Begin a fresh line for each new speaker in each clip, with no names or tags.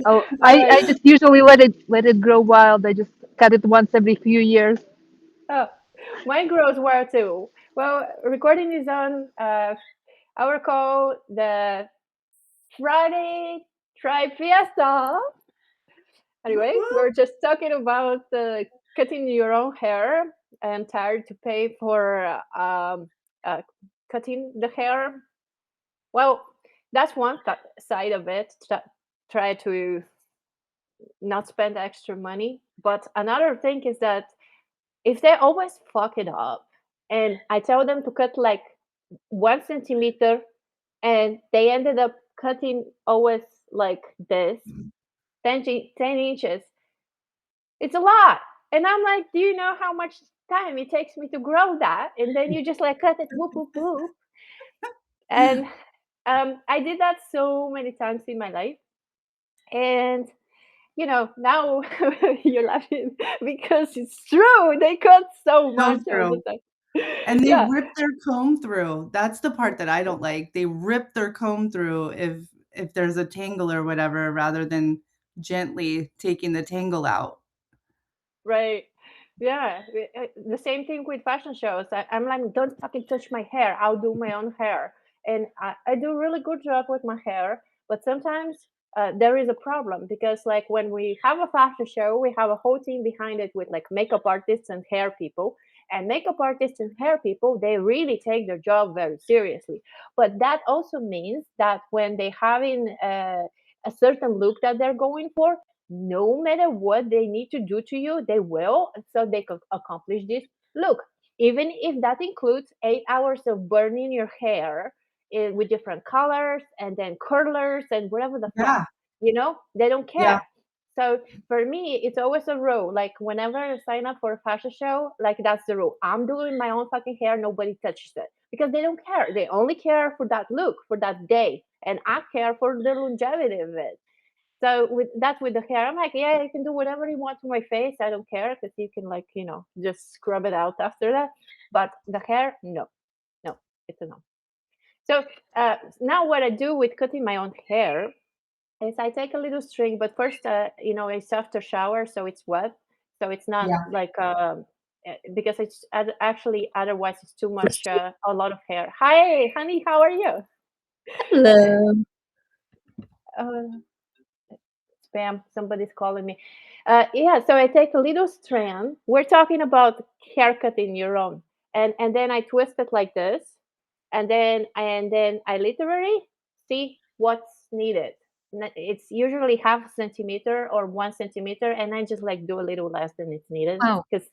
Oh,
All right.
I just usually let it grow wild. I just cut it once every few years.
Oh, mine grows well too. Well, recording is on our call, the Friday Tribe Fiesta. Anyway, we're just talking about cutting your own hair. I'm tired to pay for uh, cutting the hair. Well, that's one side of it. Try to not spend extra money. But another thing is that if they always fuck it up, and I tell them to cut like 1 centimeter, and they ended up cutting always like this, 10 inches, it's a lot. And I'm like, do you know how much time it takes me to grow that? And then you just like cut it, whoop, whoop, whoop. And I did that so many times in my life. And now you're laughing because it's true. They cut so
So
much all the
true.
time.
And they
Yeah,
rip their comb through. That's the part that I don't like. They rip their comb through if there's a tangle or whatever, rather than gently taking the tangle out.
right. Yeah, the same thing with fashion shows. I'm like, don't fucking touch my hair. I'll do my own hair, and I do a really good job with my hair. But sometimes there is a problem because, like, when we have a fashion show, we have a whole team behind it with like makeup artists and hair people. And makeup artists and hair people, they really take their job very seriously. But that also means that when they having a certain look that they're going for, no matter what they need to do to you, they will, so they can accomplish this look. Even if that includes 8 hours of burning your hair with different colors and then curlers and whatever the fuck,
Yeah.
they don't
Yeah.
care. So for me, it's always a rule. Like whenever I sign up for a fashion show, like that's the rule. I'm doing my own fucking hair. Nobody touches it because they don't care. They only care for that look for that day, and I care for the longevity of it. So with the hair, I'm like, yeah, you can do whatever you want to my face. I don't care because you can like just scrub it out after that. But the hair, no, no, it's a no. So now what I do with cutting my own hair is I take a little string, but first, a softer shower so it's wet, so it's not
Yeah.
like because it's actually otherwise it's too much, a lot of hair. Hi, honey, how are you?
Hello.
Uh, Spam, somebody's calling me. Yeah, so I take a little strand. We're talking about haircutting your own, and then I twist it like this, and then I literally see what's needed. It's usually half a centimeter or 1 centimeter, and I just like do a little less than it's needed
Wow.
because,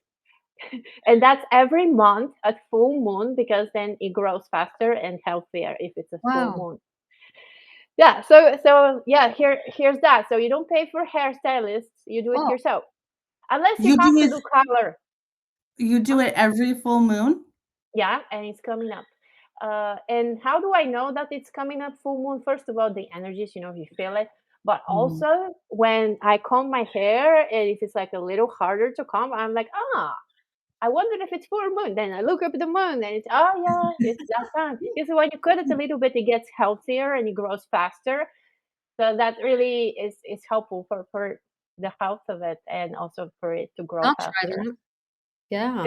and that's every month at full moon because then it grows faster and healthier if it's a full
Wow.
moon. Yeah, so yeah, here's that. So you don't pay for hairstylists, you do it
Oh,
yourself. Unless you
You
have
do
to
it
do color.
you do it every full moon?
Yeah, and it's coming up. And how do I know that it's coming up full moon? First of all, the energies, you feel it. But
Mm.
also when I comb my hair and if it's like a little harder to comb, I'm like, I wonder if it's full moon. Then I look up at the moon and it's yeah, it's that time. Because when you cut it a little bit, it gets healthier and it grows faster. So that really is helpful for the health of it and also for it to grow
I'll try
faster.
that. Yeah.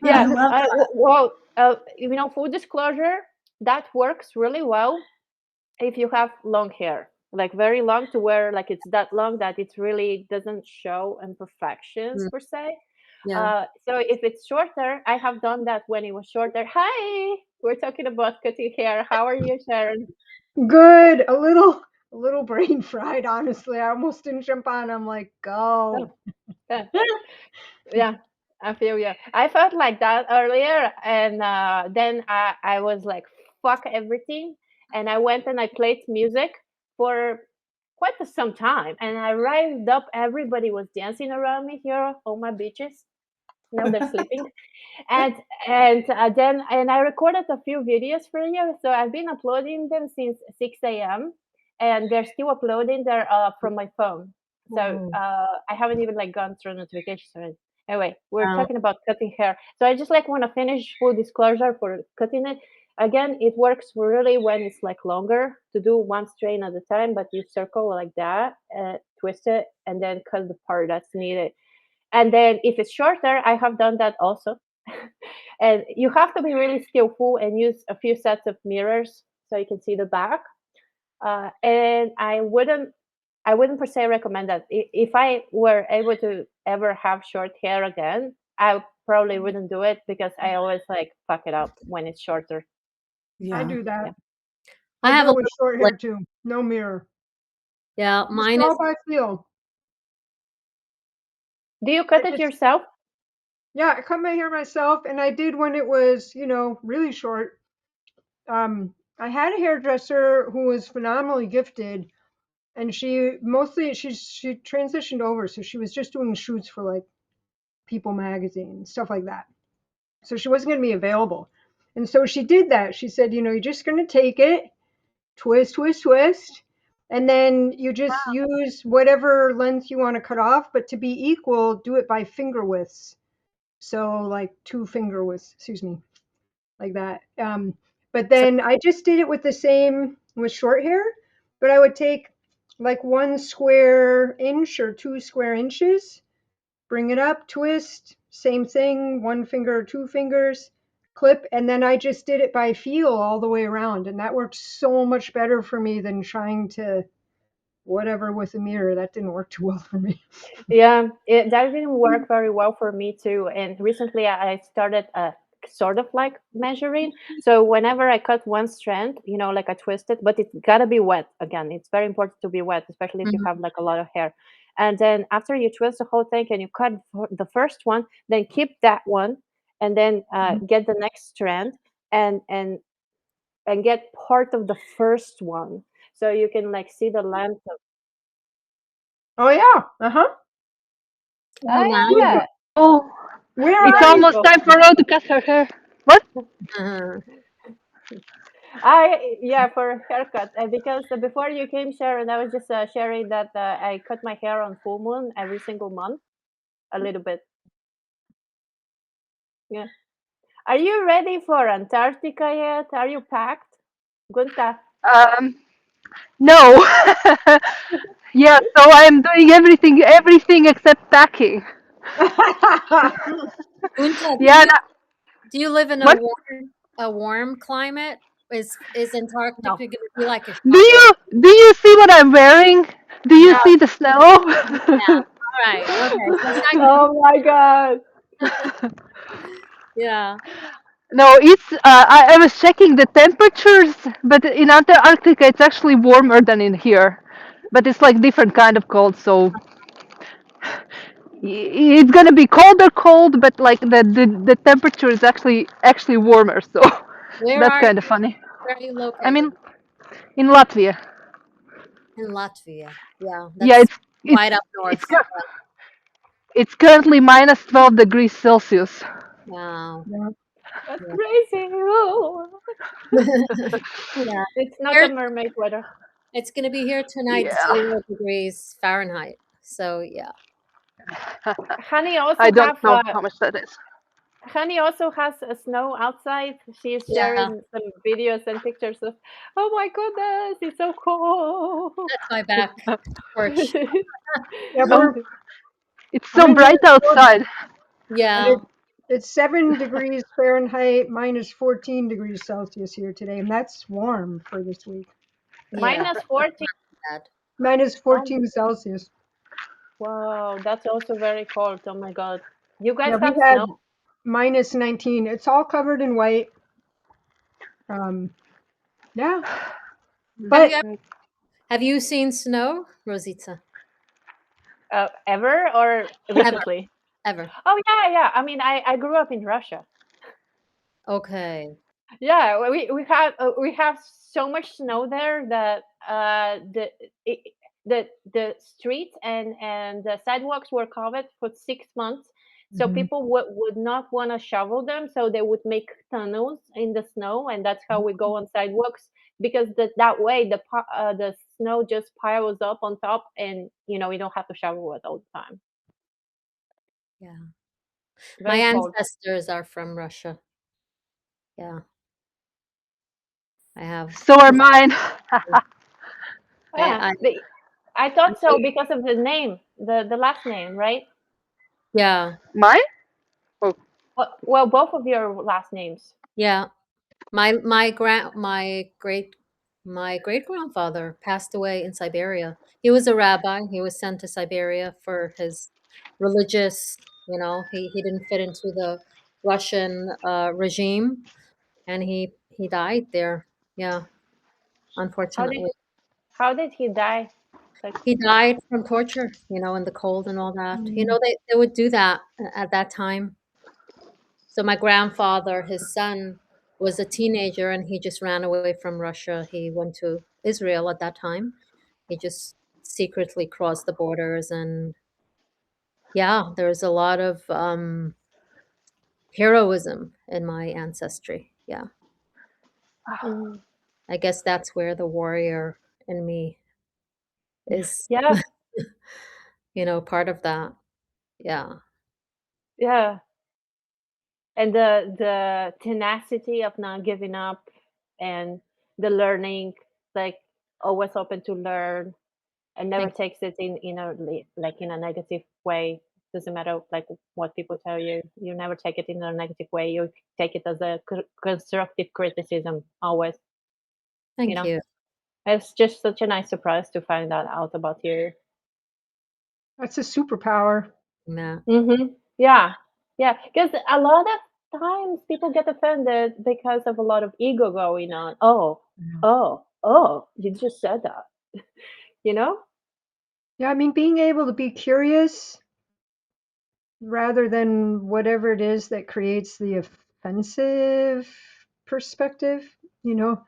I
Yeah.
love that.
Well, full disclosure, that works really well if you have long hair, like very long to where like it's that long that it really doesn't show imperfections
Mm,
per se.
yeah.
So if it's shorter, I have done that when it was shorter. Hi, we're talking about cutting hair. How are you, Sharon?
Good. A little brain fried, honestly. I almost didn't jump on. I'm like,
Oh,
go.
yeah. Yeah, I feel you. I felt like that earlier, and then I was like, fuck everything. And I went and I played music for quite some time. And I arrived up, everybody was dancing around me here, all my bitches. Now they're sleeping. And then I recorded a few videos for you. So I've been uploading them since 6 a.m. And they're still uploading. They're from my phone. So
Whoa.
I haven't even like gone through notifications or anything. Anyway, we're
Wow.
talking about cutting hair. So I just like want to finish full disclosure for cutting it. Again, it works really when it's like longer to do one strain at a time, but you circle like that, twist it, and then cut the part that's needed. And then if it's shorter, I have done that also. And you have to be really skillful and use a few sets of mirrors so you can see the back. And I wouldn't per se recommend that. If I were able to ever have short hair again, I probably wouldn't do it because I always like fuck it up when it's shorter.
I
Yeah.
do that.
Yeah.
I
I have
do
a
it with
little
short
flip.
hair too. No mirror.
Yeah,
Just
mine
go
is
by feel.
Do you
I
cut it
just
yourself?
Yeah, I cut my hair myself, and I did when it was, really short. I had a hairdresser who was phenomenally gifted, and she transitioned over, so she was just doing shoots for like People magazine, stuff like that. So she wasn't going to be available. And so she did that. She said, you're just going to take it, twist, twist, twist, and then you just use whatever length you want to cut off, but to be equal, do it by finger widths. So like 2 finger widths, excuse me, like that. But
so
then I just did it with the same with short hair, but I would take like 1 square inch or 2 square inches, bring it up, twist, same thing, 1 finger, 2 fingers, clip, and then I just did it by feel all the way around. And that worked so much better for me than trying to whatever with a mirror. That didn't work too well for me.
Yeah, that didn't work very well for me too. And recently I started sort of like measuring. So whenever I cut one strand, like I twist it, but it's gotta be wet. Again, it's very important to be wet, especially if you
mhm.
have like a lot of hair. And then after you twist the whole thing and you cut the first one, then keep that one, and then get the next strand and and and get part of the first one, so you can like see the length of.
Oh yeah. Uh-huh.
Oh,
I
wow.
like that.
Oh,
Where
it's
are
Very
you?
almost
cool.
time for Ro to cut her hair. What?
Uh-huh.
Yeah, for a haircut. Because before you came, Sharon, I was just sharing that I cut my hair on full moon every single month, a little bit. Yeah. Are you ready for Antarctica yet? Are you packed, Gunta?
Um, no. Yeah, so I'm doing everything except packing.
Unta,
Yeah,
do you live in
what?
a warm climate? Is
No,
Antarctica going to be like a
Do
shock?
you do you see what I'm wearing? Do you
no.
see the snow?
Yeah. All right. Okay. So it's not going
Oh my God.
to. Yeah.
No, it's I was checking the temperatures, but in Antarctica it's actually warmer than in here. But it's like different kind of cold, so it's gonna be cold, but like the temperature is actually warmer, so
Where
that's
are you?
kind of funny.
Where are you
I
located?
mean, in Latvia,
In Latvia. Yeah,
yeah,
that's
it's
quite up
it's
north.
cur- it's currently minus 12 degrees Celsius.
Wow.
Yeah.
That's
Yeah.
crazy. Oh.
Yeah.
It's not
Here
the mermaid weather.
it's going to be here tonight,
Yeah,
0 degrees Fahrenheit. So yeah.
Honey
I
also
don't
have
know how much that is.
Honey also has snow outside. She's
Yeah.
sharing some videos and pictures of, oh my goodness, it's so cold.
That's my back porch.
Yeah,
Oh,
we're
it's so
I'm in
bright
Minnesota,
outside.
and
Yeah.
it's 7 degrees Fahrenheit, minus 14 degrees Celsius here today, and that's warm for this week.
Yeah.
Minus 14.
Bad.
Minus
Oh,
14 Celsius.
wow, that's also very cold. Oh my God. You guys
Yeah, we
have
had
snow?
minus 19. It's all covered in white. Um, yeah,
Have you
but
have you seen snow, Rosita?
Ever or
Ever.
recently?
Ever.
Oh yeah, yeah. I mean, I grew up in Russia.
Okay.
Yeah, we have so much snow there that it, the streets and the sidewalks were covered for 6 months. So
Mhm.
people would not want to shovel them, so they would make tunnels in the snow, and that's how we go on sidewalks because that way the snow just piles up on top, and we don't have to shovel it all the time.
Yeah. My
Very cold.
ancestors are from Russia. Yeah. I have.
So are mine.
Yeah,
I
I thought so because of the name, the last name, right?
yeah,
Mine? Oh,
Well, both of your last names.
yeah. My great grandfather passed away in Siberia. He was a rabbi. He was sent to Siberia for his religious. He didn't fit into the Russian regime, and he died there. Yeah,
How did
unfortunately.
how did he die? Like,
He died from torture, in the cold and all that.
mm,
They would do that at that time. So my grandfather, his son, was a teenager and he just ran away from Russia. He went to Israel at that time. He just secretly crossed the borders, and yeah, there's a lot of heroism in my ancestry. Yeah,
mm,
I guess that's where the warrior in me is,
yeah,
part of that. Yeah.
yeah, and the tenacity of not giving up, and the learning, like always open to learn, and never
Thank
takes it in a like in a negative way. Doesn't matter like what people tell you. You never take it in a negative way. You take it as a constructive criticism always. You
thank
know,
you.
it's just such a nice surprise to find that out about you.
That's a superpower.
Yeah.
Mm-hmm. Yeah, yeah. Because a lot of times people get offended because of a lot of ego going on. Oh, oh, you just said that. You know?
Yeah, I mean, being able to be curious rather than whatever it is that creates the offensive perspective, you know,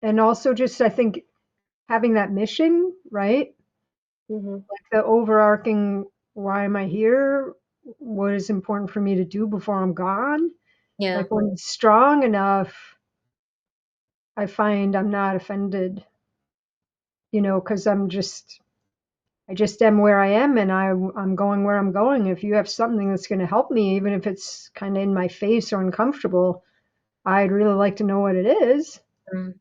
and also just, I think, having that mission, right?
Mm-hmm.
Like the overarching, why am I here? What is important for me to do before I'm gone?
Yeah.
Like when it's strong enough, I find I'm not offended, because I just am where I am and I'm going where I'm going. If you have something that's going to help me, even if it's kind of in my face or uncomfortable, I'd really like to know what it is,
Mm.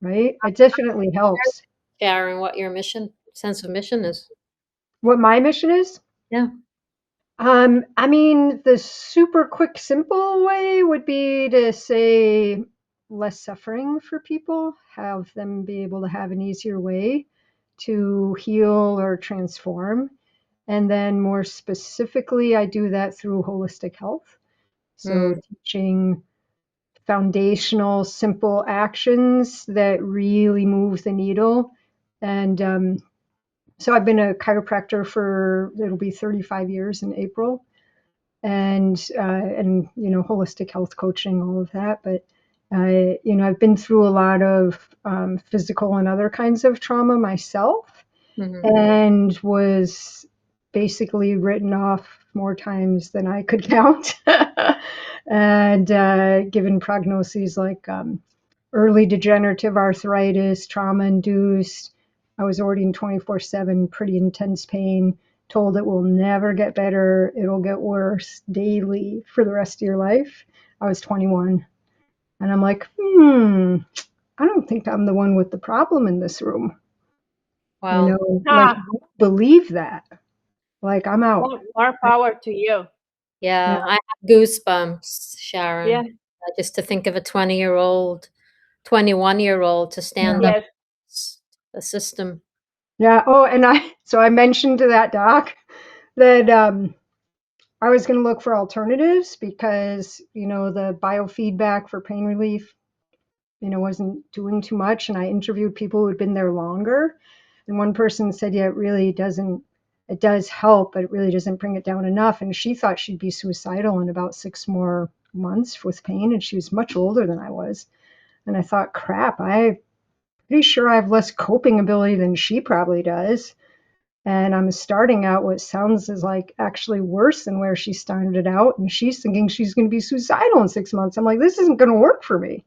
right? It definitely helps.
Sharing what your sense of mission is.
What my mission is?
Yeah.
I mean, the super quick, simple way would be to say less suffering for people, have them be able to have an easier way to heal or transform. And then more specifically, I do that through holistic health. So
Mm.
teaching foundational, simple actions that really move the needle. And so I've been a chiropractor for, it'll be 35 years in April, and holistic health coaching, all of that. But I've been through a lot of physical and other kinds of trauma myself,
Mhm.
and was basically written off more times than I could count, and given prognoses like early degenerative arthritis, trauma induced. I was ordered 24/7, pretty intense pain, told it will never get better, it'll get worse daily for the rest of your life. I was 21. And I'm like, I don't think I'm the one with the problem in this room.
Wow.
Like,
Ah,
believe that. Like, I'm out.
more power to you.
Yeah.
Yeah, I have goosebumps,
Yeah.
Sharon, just to think of a 20-year-old, 21-year-old to
Yeah.
stand up
Yes.
against the system.
Yeah. Oh, and I mentioned to that doc that I was going to look for alternatives because, the biofeedback for pain relief, wasn't doing too much. And I interviewed people who had been there longer. And one person said, yeah, it does help, but it really doesn't bring it down enough. And she thought she'd be suicidal in about 6 more months with pain. And she was much older than I was. And I thought, crap, I'm pretty sure I have less coping ability than she probably does. And I'm starting out what sounds is like actually worse than where she started out. And she's thinking she's going to be suicidal in 6 months. I'm like, this isn't going to work for me.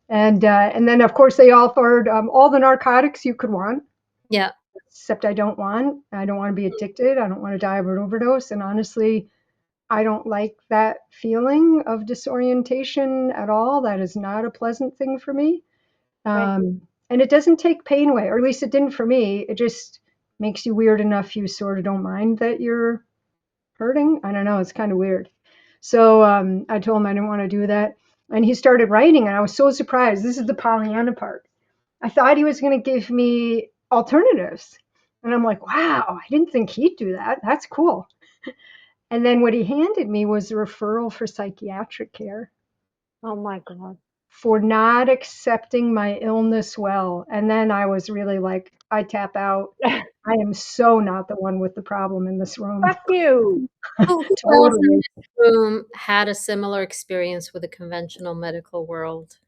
And then, of course, they offered all the narcotics you could want,
Yeah.
except I don't want. I don't want to be addicted. I don't want to die of an overdose. And honestly, I don't like that feeling of disorientation at all. That is not a pleasant thing for me.
Right.
And it doesn't take pain away, or at least it didn't for me. It just makes you weird enough you sort of don't mind that you're hurting. I don't know. It's kind of weird. So I told him I didn't want to do that. And he started writing, and I was so surprised. This is the Pollyanna part. I thought he was going to give me alternatives. And I'm like, wow, I didn't think he'd do that. That's cool. And then what he handed me was a referral for psychiatric care
Oh my God.
for not accepting my illness well. And then I was really like, I tap out. I am so not the one with the problem in this room.
Fuck you.
Who else in
Totally.
this room had a similar experience with the conventional medical world?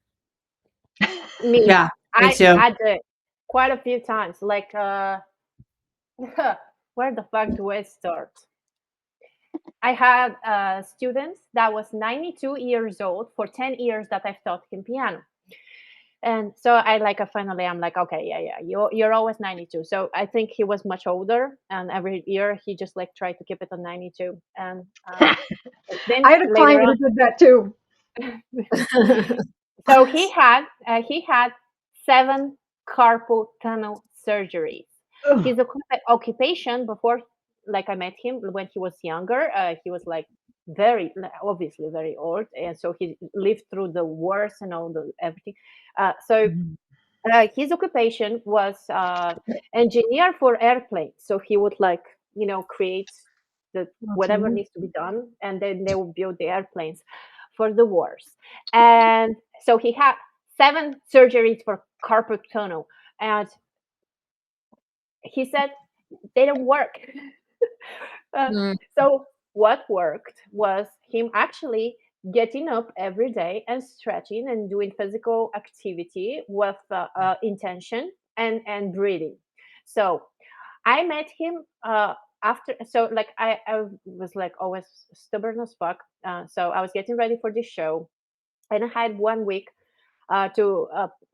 Me.
Yeah, me too.
I did quite a few times. Like, where the fuck do I start? I had students that was 92 years old for 10 years that I've taught him piano. And so finally I'm like, okay, yeah, you're always 92. So I think he was much older, and every year he just like tried to keep it on 92. And then
I had a
later
client who did that too.
on, so he had 7 carpal tunnel surgeries.
Ugh.
His occupation before, like I met him when he was younger, he was like very obviously very old, and so he lived through the worst and all the everything. So his occupation was engineer for airplanes. So he would like create the whatever
Okay.
needs to be done, and then they would build the airplanes for the wars. And so he had 7 surgeries for carpal tunnel, and he said they don't work. Uh,
Mm,
so what worked was him actually getting up every day and stretching and doing physical activity with intention and breathing. So I met him after. So like I was like always stubborn as fuck. So I was getting ready for this show, and I had 1 week to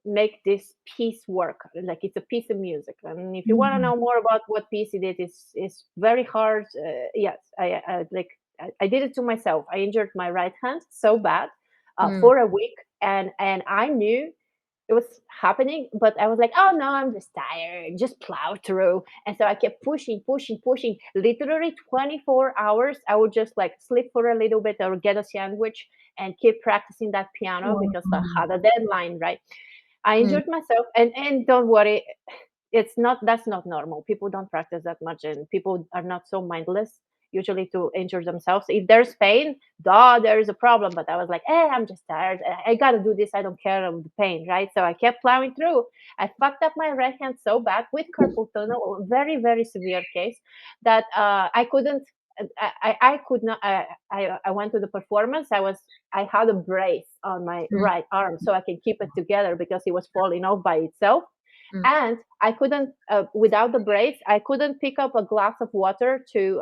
make this piece work. Like it's a piece of music, and if you want to
Mhm.
know more about what piece it is, it's very hard. Yes, I did it to myself. I injured my right hand so bad
mm,
for a week, and I knew it was happening, but I was like, oh no, I'm just tired, just plow through. And so I kept pushing. Literally 24 hours, I would just like sleep for a little bit or get a sandwich and keep practicing that piano
Wow.
because I had a deadline, right? I
mm.
injured myself, and don't worry, it's not that's not normal. People don't practice that much, and people are not so mindless usually to injure themselves. If there's pain, there is a problem. But I was like, hey, I'm just tired. I gotta do this. I don't care of the pain, right? So I kept plowing through. I fucked up my right hand so bad with carpal tunnel, a very very severe case, that I couldn't. I could not. I went to the performance. I had a brace on my
Mm,
right arm so I can keep it together because it was falling off by itself.
mm.
And I couldn't without the brace I couldn't pick up a glass of water to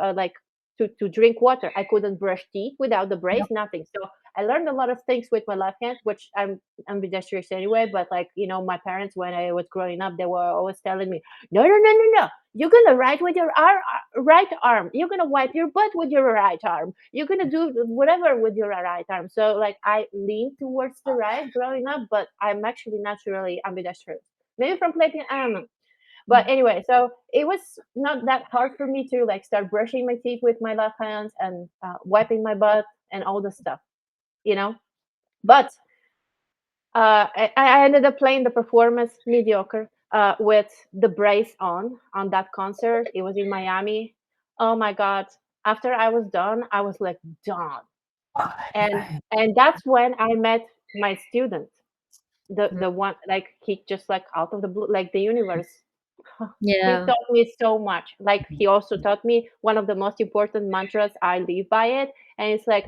to drink water. I couldn't brush teeth without the brace,
Yep.
nothing. So I learned a lot of things with my left hand, which I'm ambidextrous anyway. But like my parents, when I was growing up, they were always telling me, no, you're gonna write with your right arm, you're gonna wipe your butt with your right arm, you're gonna do whatever with your right arm. So like I lean towards the right growing up, but I'm actually naturally ambidextrous, maybe from playing piano. But anyway, so it was not that hard for me to like start brushing my teeth with my left hand and wiping my butt and all the stuff, you know. But I ended up playing the performance mediocre with the brace on that concert. It was in Miami. Oh my god! After I was done, I was like done, and that's when I met my student,
Mm.
the one like he just like out of the blue, like the universe. He
Yeah.
taught me so much. Like he also taught me one of the most important mantras. I live by it, and it's like,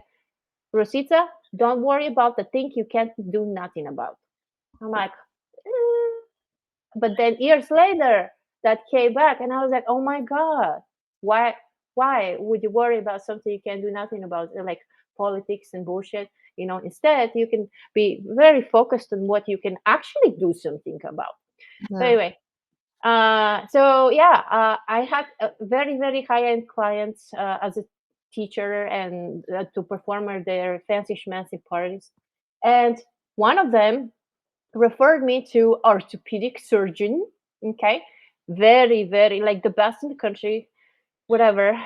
Rosita, don't worry about the thing you can't do nothing about. I'm like, "Eh." But then years later, that came back, and I was like, oh my god, why? Why would you worry about something you can do nothing about, like politics and bullshit? Instead, you can be very focused on what you can actually do something about. So
Yeah.
anyway, so yeah, I had very very high end clients as a teacher and to perform at their fancy schmancy parties, and one of them referred me to orthopedic surgeon. Okay, very, very, like the best in the country, whatever.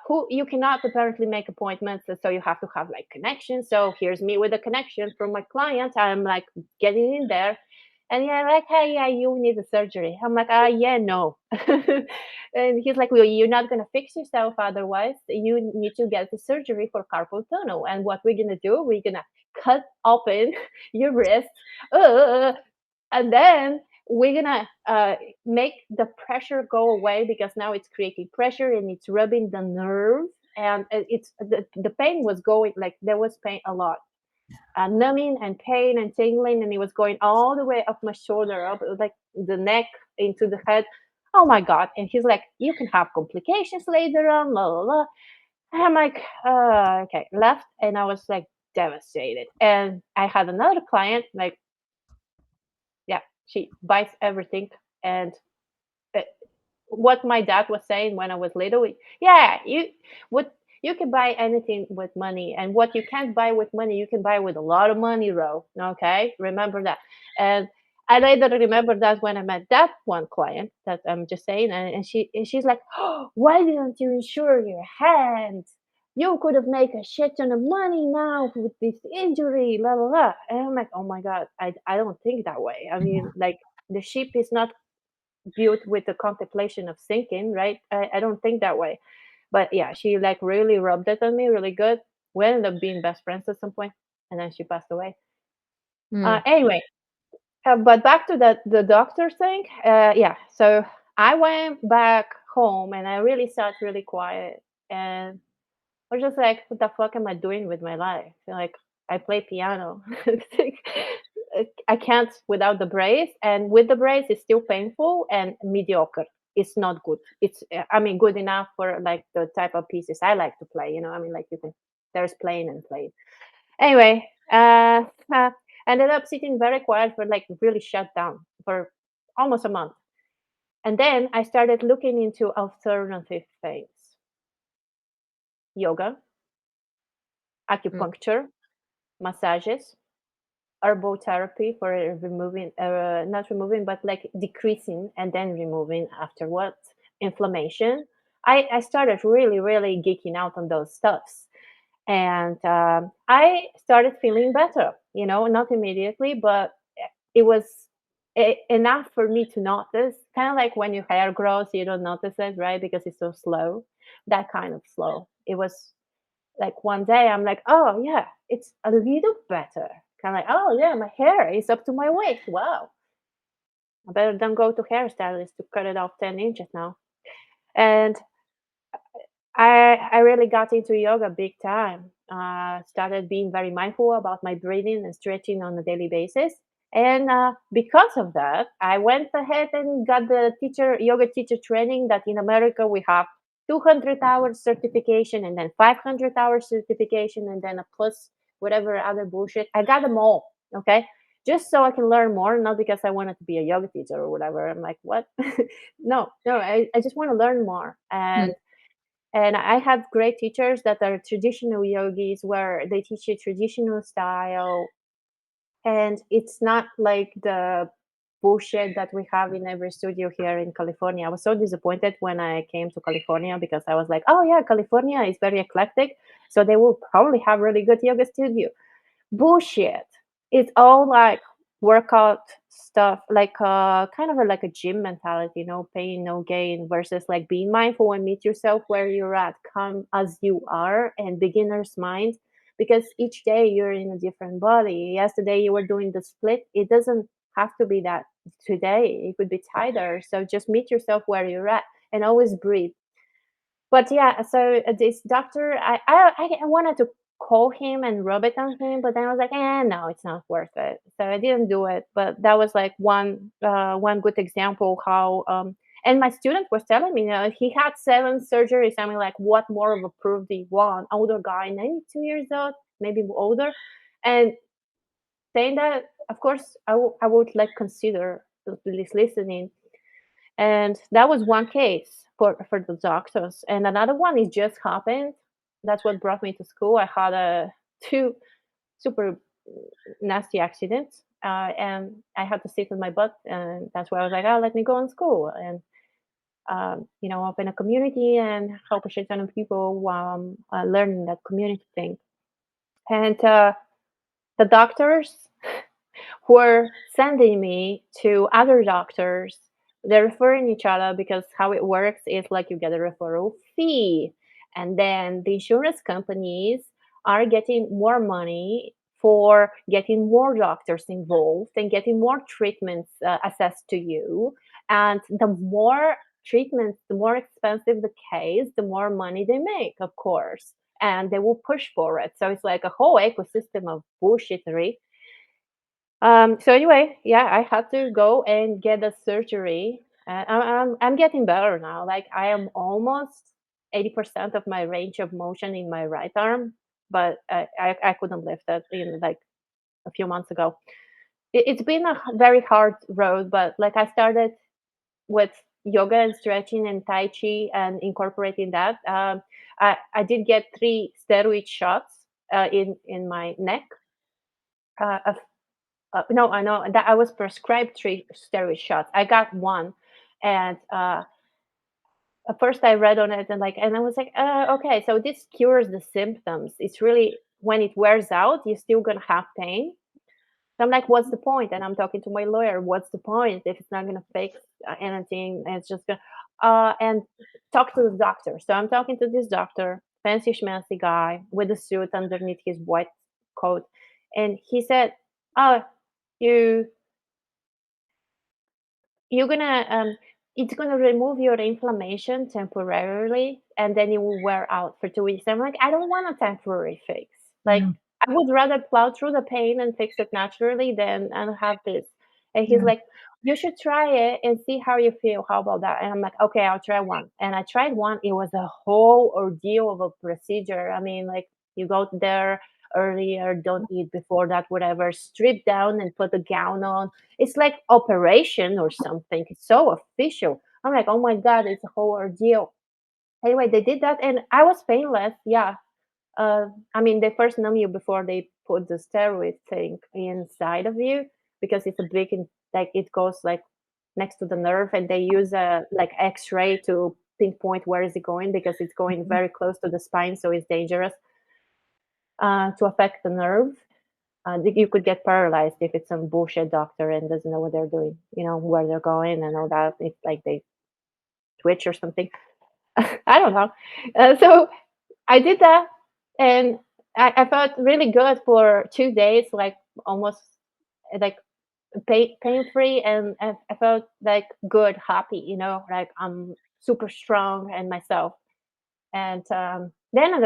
Who you cannot apparently make appointments, so you have to have like connections. So here's me with a connection from my client. I'm like getting in there, and yeah, like, hey, yeah, you need a surgery. I'm like, yeah, no. And he's like, well, you're not gonna fix yourself otherwise. You need to get the surgery for carpal tunnel. And what we're gonna do? We're gonna cut open your wrist, uh, and then we're gonna make the pressure go away, because now it's creating pressure and it's rubbing the nerve, and it's the pain was going, like there was pain a lot, numbing and pain and tingling, and it was going all the way up my shoulder, up like the neck into the head. Oh my god. And he's like, you can have complications later on, la la la. And I'm like, okay, left. And I was like devastated. And I had another client, like, yeah, she buys everything. And uh, what my dad was saying when I was little, yeah, what you can buy anything with money, and what you can't buy with money, you can buy with a lot of money, Ro. Okay, remember that. And I later remember that when I met that one client that I'm just saying, and she's like, oh, why didn't you insure your hand? You could have made a shit ton of money now with this injury, la la la. And I'm like, oh my god, I don't think that way. I mean, like the ship is not built with the contemplation of sinking, right? I don't think that way. But yeah, she like really rubbed it on me really good. We ended up being best friends at some point, and then she passed away.
Mm.
Anyway, but back to the doctor thing. Yeah, so I went back home and I really sat really quiet, and I was just like, what the fuck am I doing with my life? Like, I play piano. I can't without the brace, and with the brace, it's still painful and mediocre. It's not good. It's, I mean, good enough for like the type of pieces I like to play. You know, I mean, like you can, there's playing and playing. Anyway, ended up sitting very quiet for like really shut down for almost a month, and then I started looking into alternative things: yoga,
Mm.
acupuncture, massages, herbal therapy for removing, not removing, but like decreasing and then removing afterwards inflammation. I started really, really geeking out on those stuffs. And I started feeling better, you know, not immediately, but it was enough for me to notice. Kind of like when your hair grows, you don't notice it, right? Because it's so slow. That kind of slow. It was like one day I'm like, oh yeah, it's a little better. Kind of like, oh yeah, my hair is up to my waist. Wow. I better than go to hairstylist to cut it off 10 inches now. And I really got into yoga big time. Started being very mindful about my breathing and stretching on a daily basis. And because of that, I went ahead and got the yoga teacher training that in America we have 200 hours certification and then 500 hours certification and then a plus whatever other bullshit. I got them all. Okay. Just so I can learn more, not because I wanted to be a yoga teacher or whatever. I'm like, what? No, I just want to learn more.
Mm.
And I have great teachers that are traditional yogis where they teach you traditional style. And it's not like the bullshit that we have in every studio here in California. I was so disappointed when I came to California because I was like, oh yeah, California is very eclectic. So they will probably have really good yoga studio. Bullshit. It's all like workout stuff, like kind of like a gym mentality, no pain, no gain, versus like being mindful and meet yourself where you're at, come as you are, and beginner's mind. Because each day you're in a different body. Yesterday you were doing the split. It doesn't have to be that today. It could be tighter. So just meet yourself where you're at and always breathe. But yeah, so this doctor, I wanted to call him and rub it on him, but then I was like, no, it's not worth it. So I didn't do it. But that was like one good example how. And my student was telling me, you know, he had 7 surgeries. I mean, like, what more of a proof do you want? Older guy, 92 years old, maybe older, and saying that, of course, I would like consider this listening. And that was one case for the doctors. And another one, it just happened. That's what brought me to school. I had two super nasty accidents. and I had to sit with my butt, and that's why I was like, oh, let me go in school and open a community and help a shit ton of people while I'm learning that community thing. And the doctors who are sending me to other doctors. They're referring each other because how it works is like you get a referral fee, and then the insurance companies are getting more money for getting more doctors involved and getting more treatments assessed to you. And the more treatments, the more expensive the case, the more money they make, of course. And they will push for it. So it's like a whole ecosystem of bullshittery. So anyway, yeah, I had to go and get a surgery. I'm getting better now. Like I am almost 80% of my range of motion in my right arm, but I couldn't lift it in like a few months ago. It's been a very hard road, but like I started with yoga and stretching and tai chi and incorporating that. I did get 3 steroid shots in my neck. No, I know that I was prescribed 3 steroid shots. I got one, and at first I read on it and I was like, okay, so this cures the symptoms. It's really when it wears out, you're still gonna have pain. So I'm like, what's the point? And I'm talking to my lawyer. What's the point if it's not gonna fix anything? And it's just gonna and talk to the doctor. So I'm talking to this doctor, fancy schmancy guy with a suit underneath his white coat, and he said, "Oh, you you're gonna it's gonna remove your inflammation temporarily and then it will wear out for 2 weeks." I'm like, I don't want a temporary fix. Like
Yeah.
I would rather plow through the pain and fix it naturally than and have this. And he's
Yeah.
like, you should try it and see how you feel. How about that? And I'm like, okay, I'll try one. And I tried one. It was a whole ordeal of a procedure. I mean, like you go there earlier, don't eat before that, whatever, strip down and put a gown on. It's like operation or something. It's so official. I'm like, oh my God, it's a whole ordeal. Anyway, they did that and I was painless. Yeah. I mean, they first numb you before they put the steroid thing inside of you because it's a big, like it goes like next to the nerve and they use a like X-ray to pinpoint where is it going because it's going very close to the spine. So it's dangerous to affect the nerve. You could get paralyzed if it's some bullshit doctor and doesn't know what they're doing, where they're going and all that. It's like they twitch or something. I don't know. So I did that and I felt really good for 2 days, like almost like pain free. And I felt like good, happy, like I'm super strong and myself. And then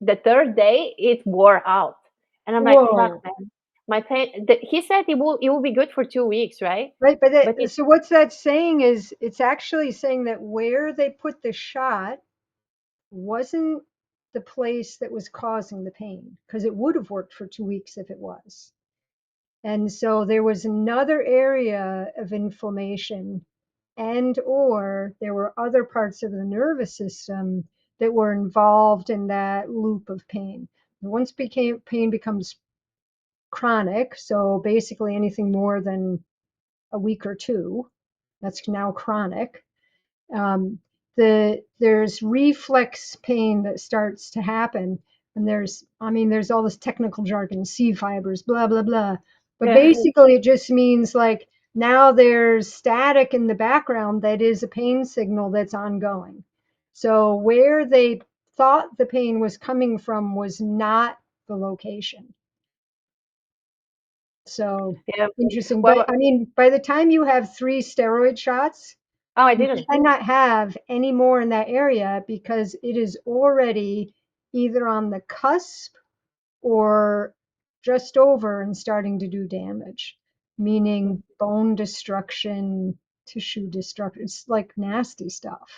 the third day, it wore out. And I'm like, fuck,
Whoa.
man. My pain, he said it will be good for 2 weeks, right?
Right, but
But it,
so what's that saying is it's actually saying that where they put the shot wasn't the place that was causing the pain, because it would have worked for 2 weeks if it was. And so there was another area of inflammation and or there were other parts of the nervous system that were involved in that loop of pain. Once pain becomes chronic, so basically anything more than a week or two, that's now chronic. Um, there's reflex pain that starts to happen, and there's all this technical jargon, C fibers, blah blah blah. But
yeah,
basically, it just means like now there's static in the background that is a pain signal that's ongoing. So where they thought the pain was coming from was not the location. So
yeah.
interesting. But
Well,
I mean, by the time you have 3 steroid shots,
oh, I
you
didn't.
cannot have any more in that area because it is already either on the cusp or just over and starting to do damage, meaning bone destruction, tissue destruction. It's like nasty stuff,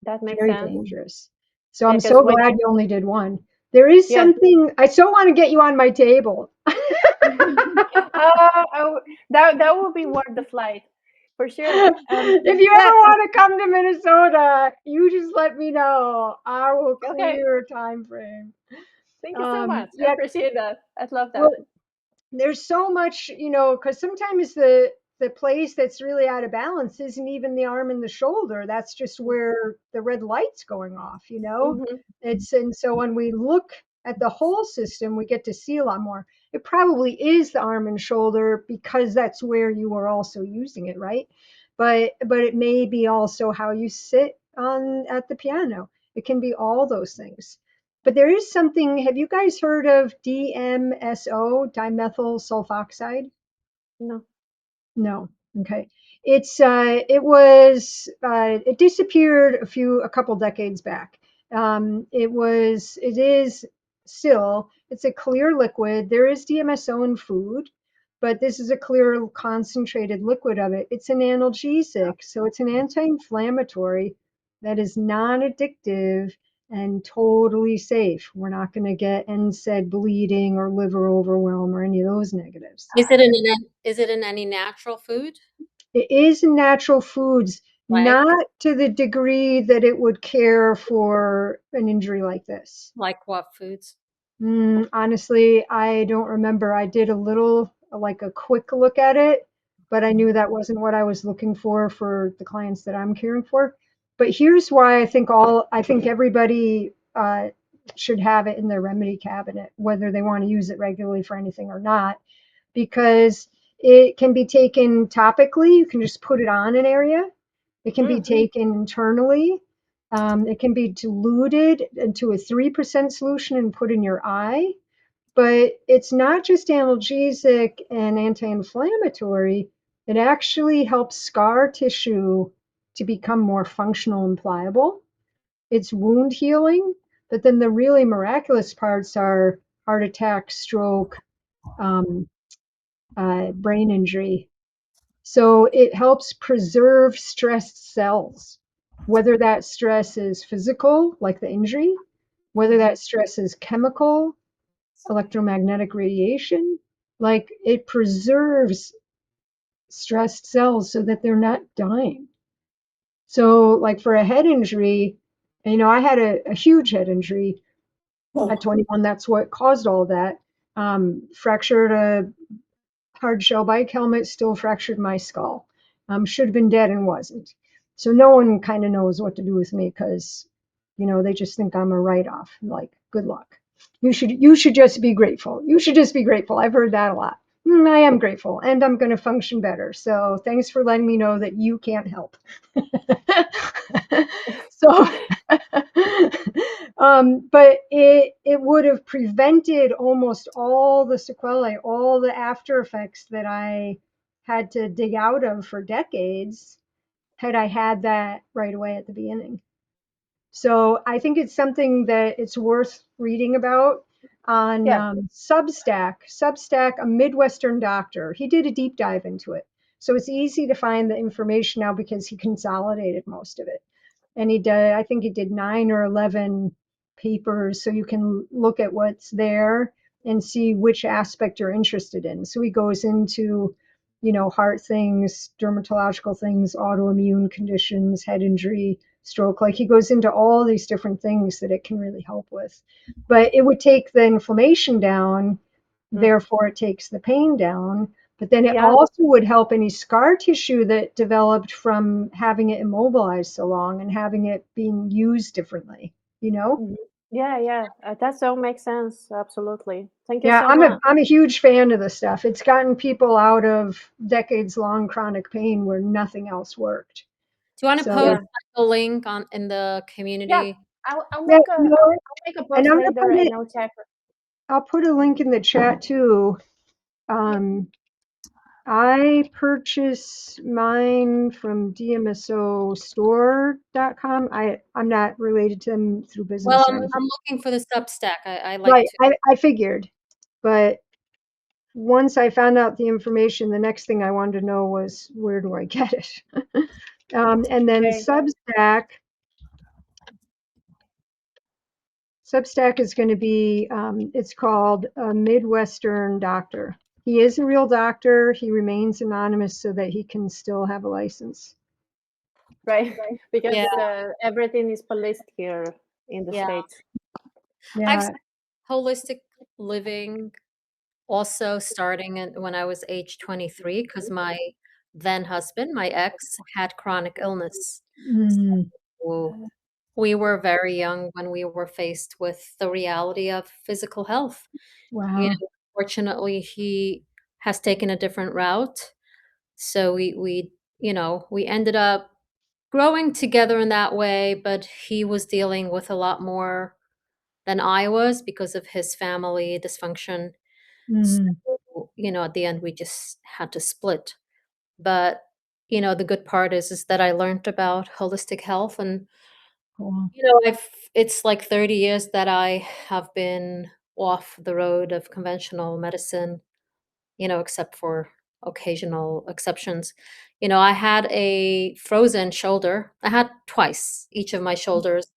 That makes
very
sense.
dangerous. So
Yeah,
I'm
because
so
when,
glad you only did one. There is
yeah.
something I so want to get you on my table.
Oh, that will be worth the flight for sure.
If you
Yeah.
ever want to come to Minnesota, you just let me know. I will
Okay.
clear a time frame.
Thank you so much. I
Yeah,
appreciate that. I love
well,
that.
there's so much, because sometimes the place that's really out of balance isn't even the arm and the shoulder. That's just where the red light's going off.
Mhm.
And so when we look at the whole system, we get to see a lot more. It probably is the arm and shoulder because that's where you are also using it, right? But it may be also how you sit on at the piano. It can be all those things. But there is something, have you guys heard of DMSO, dimethyl sulfoxide?
No.
No. Okay. It disappeared a couple decades back. It is still, it's a clear liquid. There is DMSO in food, but this is a clear concentrated liquid of it. It's an analgesic, so it's an anti-inflammatory that is non-addictive and totally safe. We're not going to get NSAID bleeding or liver overwhelm or any of those negatives.
Is it in any natural food?
It is in natural foods,
Like
not to the degree that it would care for an injury like this.
what foods?
Honestly, I don't remember. I did like a quick look at it, but I knew that wasn't what I was looking for the clients that I'm caring for. But here's why I think everybody should have it in their remedy cabinet, whether they want to use it regularly for anything or not, because it can be taken topically. You can just put it on an area. It can be taken internally. It can be diluted into a 3% solution and put in your eye. But it's not just analgesic and anti-inflammatory. It actually helps scar tissue to become more functional and pliable. It's wound healing. But then the really miraculous parts are heart attack, stroke, um, brain injury. So it helps preserve stressed cells, whether that stress is physical, like the injury, whether that stress is chemical, electromagnetic radiation, like it preserves stressed cells so that they're not dying. So, like for a head injury, I had a huge head injury at 21. That's what caused all that. Fractured a hard shell bike helmet, still fractured my skull. Should have been dead and wasn't. So no one kind of knows what to do with me because, they just think I'm a write-off. Like, good luck. You should just be grateful. You should just be grateful. I've heard that a lot. I am grateful and I'm going to function better. So thanks for letting me know that you can't help. So, but it would have prevented almost all the sequelae, all the after effects that I had to dig out of for decades had I had that right away at the beginning. So I think it's something that it's worth reading about on
Yeah.
Substack. Substack, a Midwestern doctor, he did a deep dive into it. So it's easy to find the information now because he consolidated most of it. And I think he did 9 or 11 papers. So you can look at what's there and see which aspect you're interested in. So he goes into, heart things, dermatological things, autoimmune conditions, head injury, stroke. Like he goes into all these different things that it can really help with. But it would take the inflammation down, therefore it takes the pain down. But then it
Yeah.
also would help any scar tissue that developed from having it immobilized so long and having it being used differently,
Yeah, yeah. That so makes sense. Absolutely. Thank you
Yeah,
so
I'm
much.
a huge fan of this stuff. It's gotten people out of decades long chronic pain where nothing else worked.
Do you want to
So
post
Yeah.
like, a link in the
Yeah.
community?
I'll
yeah,
make a
and
post later and I'll check.
I'll put a link in the chat too. Um, I purchase mine from dmsostore.com. I'm not related to them through
Well,
business or
I'm
anything.
looking for the Substack. I like
Right,
to.
I figured. But once I found out the information, the next thing I wanted to know was where do I get it? And then
Okay.
Substack is going to be, it's called a Midwestern Doctor. He is a real doctor. He remains anonymous so that he can still have a license.
Right. Because
Yeah,
everything is policed here in the
yeah.
States.
I've
Yeah,
seen holistic living also starting when I was age 23, because my then husband, my ex, had chronic illness.
Mm,
So we were very young when we were faced with the reality of physical health. You
wow.
know, fortunately, he has taken a different route. So we ended up growing together in that way, but he was dealing with a lot more than I was because of his family dysfunction.
Mm,
So, at the end we just had to split. But, the good part is that I learned about holistic health, and
cool.
I've it's like 30 years that I have been off the road of conventional medicine, except for occasional exceptions. I had a frozen shoulder. I had twice each of my shoulders,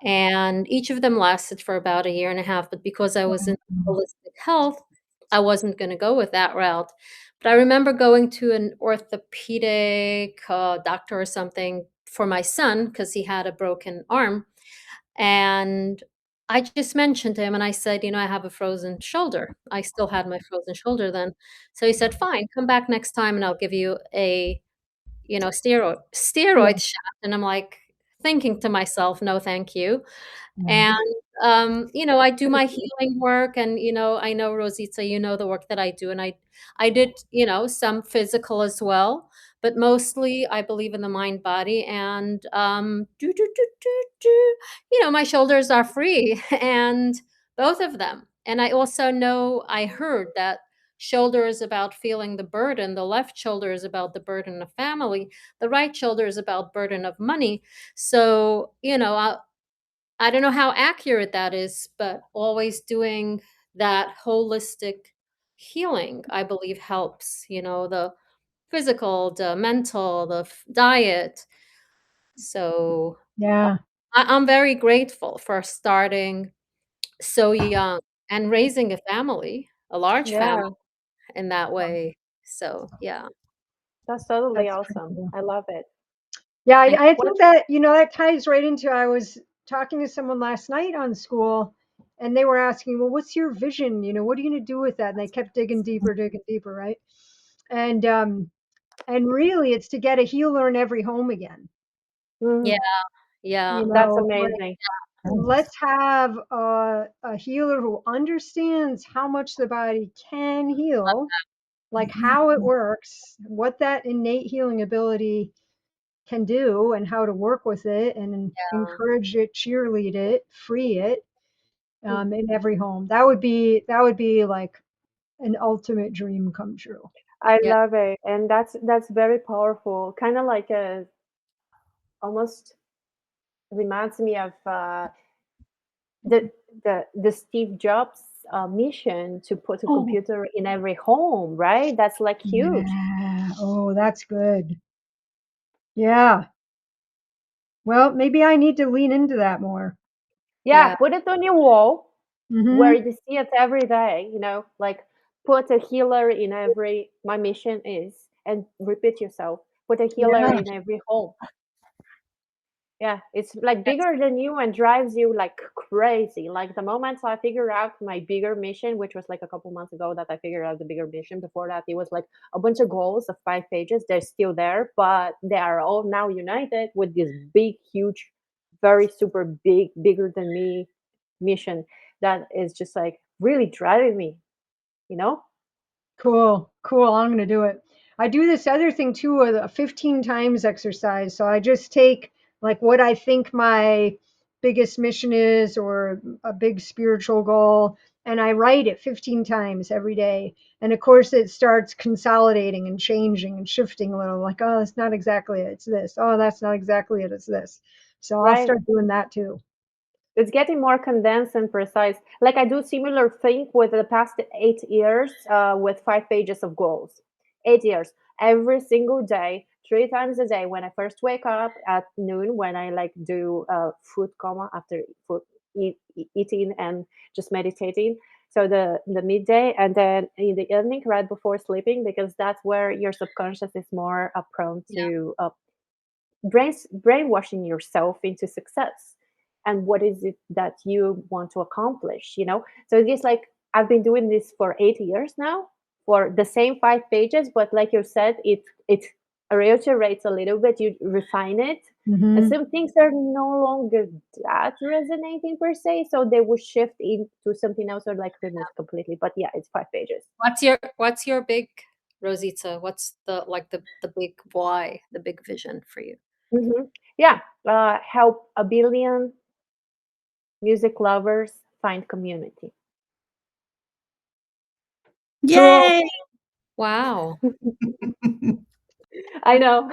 and each of them lasted for about a year and a half. But because I was in
Wow.
holistic health, I wasn't going to go with that route. But I remember going to an orthopedic doctor or something for my son because he had a broken arm. And I just mentioned to him and I said, I have a frozen shoulder. I still had my frozen shoulder then. So he said, fine, come back next time and I'll give you a,
Yeah.
steroid shot. And I'm like thinking to myself, no, thank you.
Yeah.
And, I do my healing work and, I know Rosita, the work that I do. And I did, some physical as well, but mostly I believe in the mind body and, my shoulders are free and both of them. And I also know I heard that shoulder is about feeling the burden. The left shoulder is about the burden of family. The right shoulder is about burden of money. So, I don't know how accurate that is, but always doing that holistic healing, I believe helps, the physical, the mental, the diet. So
Yeah.
I'm very grateful for starting so young and raising a family, a large family
Yeah,
in that way. So, yeah.
that's totally
That's pretty
awesome.
cool.
I love it.
Yeah,
And
I
What?
think that, that ties right into, I was talking to someone last night on school and they were asking, well, what's your vision? What are you going to do with that? And they kept digging deeper, right? And, and really it's to get a healer in every home again.
yeah,
Mhm.
yeah,
That's
Like,
amazing.
let's have a healer who understands how much the body can heal, like how it works, what that innate healing ability can do and how to work with it and
yeah,
encourage it, cheerlead it, free it,
Mm.
in every home. That would be like an ultimate dream come true.
I
yeah,
love it, and that's very powerful. Kind of like a almost reminds me of the the Steve Jobs mission to put a
Oh,
computer in every home, right? That's like huge.
yeah. Oh, that's good. Yeah. Well, maybe I need to lean into that more.
Yeah,
yeah,
put it on your wall where
Mm-hmm.
you see it every day. Like put a healer in every. My mission is, and repeat yourself. Put a healer
Yeah.
in every home. Yeah, it's like
that's
bigger than you and drives you like crazy. Like the moment I figure out my bigger mission, which was like a couple months ago that I figured out the bigger mission. Before that, it was like a bunch of goals of 5 pages. They're still there, but they are all now united with this big, huge, very super big, bigger than me mission that is just like really driving me, you know?
Cool. Cool. I'm going to do it. I do this other thing too, with a 15 times exercise. So I just take like what I think my biggest mission is or a big spiritual goal, and I write it 15 times every day. And of course, it starts consolidating and changing and shifting a little like, oh, that's not exactly it. It's this. Oh, that's not exactly it. It's this. So I'll
Right?
start doing that too.
It's getting more condensed and precise. Like I do similar thing with the past 8 years with 5 pages of goals. 8 years, every single day, 3 times a day. When I first wake up at noon, when I like do food coma after food eating and just meditating. So the midday and then in the evening, right before sleeping, because that's where your subconscious is more prone
yeah,
to brainwashing yourself into success and what is it that you want to accomplish, so it's like I've been doing this for 8 years now for the same 5 pages, but like you said, it reiterates a little bit. You refine it, and
Mhm.
some things are no longer that resonating per se, so they will shift into something else or like remove completely. But yeah, it's 5 pages.
What's your big, Rosita? What's the big why, the big vision for you?
Yeah, help a billion music lovers find community.
Through
Yay!
Wow.
I know.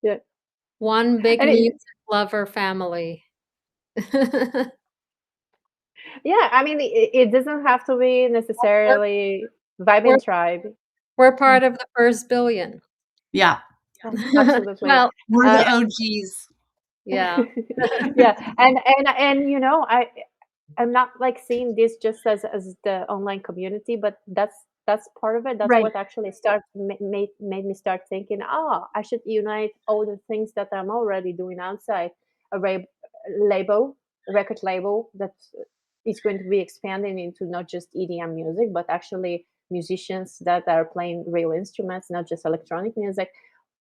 Yeah,
One big
and
music lover family.
yeah, I mean, it doesn't have to be
We're
necessarily Vibe
we're
and Tribe.
we're part of the first billion.
Yeah,
Yeah, absolutely.
Well,
we're
Uh,
the OGs.
yeah.
yeah, and I'm not like seeing this just as the online community, but that's part of it. That's
Right.
what actually made me start thinking, oh, I should unite all the things that I'm already doing outside a label, a record label that is going to be expanding into not just EDM music, but actually musicians that are playing real instruments, not just electronic music.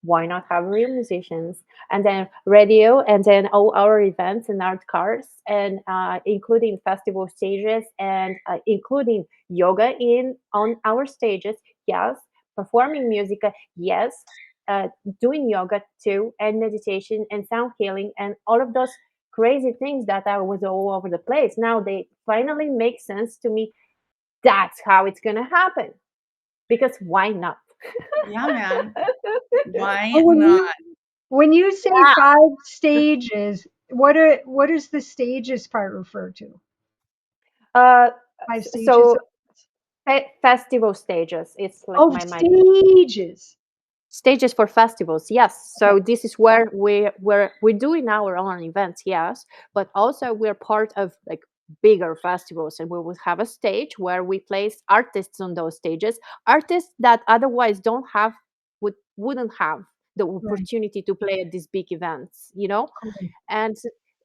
Why not have real musicians? And then radio, and then all our events and art cars, and including festival stages, and including yoga in on our stages. Yes, performing music. Yes, uh, doing yoga too, and meditation and sound healing, and all of those crazy things that I was all over the place. Now they finally make sense to me. That's how it's gonna happen. Because why not?
Yeah, man. Why
Oh,
not?
when you say
Yeah.
5 stages, what does the stages part refer to?
uh,
5 stages.
so festival stages. It's like
Oh,
my
stages.
stages for festivals. Yes.
Okay.
So this is where we're doing our own events. Yes, but also we're part of like bigger festivals, and we will have a stage where we place artists on those stages, artists that otherwise don't have wouldn't have the
Right.
opportunity to play at these big events.
Cool.
And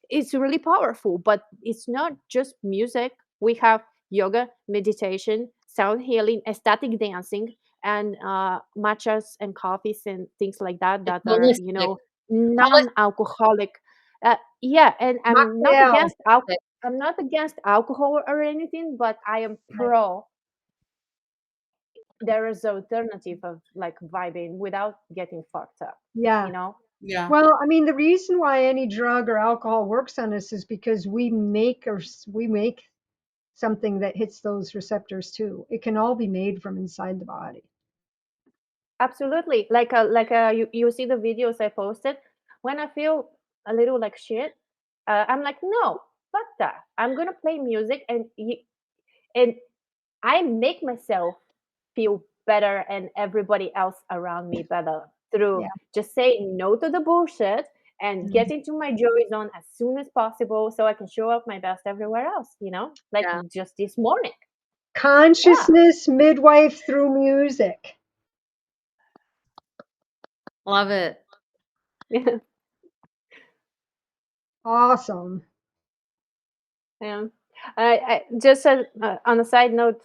it's really powerful. But it's not just music. We have yoga, meditation, sound healing, ecstatic dancing, and matchas and coffees and things like that
It's
that are
holistic.
non-alcoholic. Yeah, and
Mocktail.
I'm not against alcohol or anything, but I am
Right.
pro. There is alternative of like vibing without getting fucked up.
Yeah.
You know.
Yeah.
Well, I mean, the reason why any drug or alcohol works on us is because we make something that hits those receptors too. It can all be made from inside the body.
Absolutely. You see the videos I posted. When I feel a little like shit, I'm like, no, fuck that. I'm gonna play music, and I make myself feel better and everybody else around me better through
Yeah.
just saying no to the bullshit and
Mhm.
getting to my joy zone as soon as possible so I can show up my best everywhere else. Like
Yeah.
just this morning. Yeah.
Consciousness midwife through music.
Love it.
Awesome.
Yeah. I just on a side note,